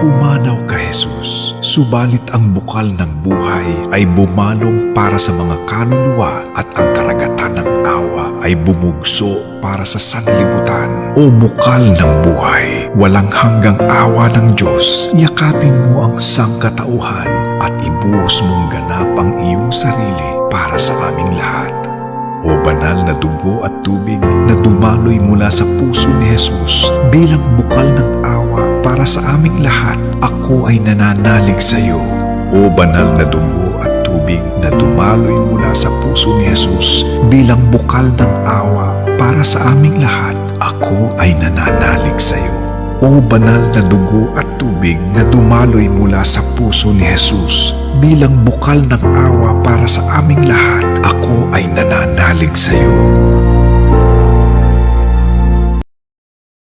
Pumanaw ka, Jesus, subalit ang bukal ng buhay ay bumalong para sa mga kaluluwa at ang karagatan ng awa ay bumugso para sa sanlibutan. O bukal ng buhay, walang hanggang awa ng Diyos, yakapin mo ang sangkatauhan at ibuhos mong ganap ang iyong sarili para sa aming lahat. O banal na dugo at tubig na dumaloy mula sa puso ni Jesus bilang bukal ng awa para sa aming lahat, ako ay nananalig sa iyo. O banal na dugo at tubig na dumaloy mula sa puso ni Jesus bilang bukal ng awa para sa aming lahat, ako ay nananalig sa iyo. O banal na dugo at tubig na dumaloy mula sa puso ni Jesus bilang bukal ng awa para sa aming lahat, ako ay nananalig sa iyo.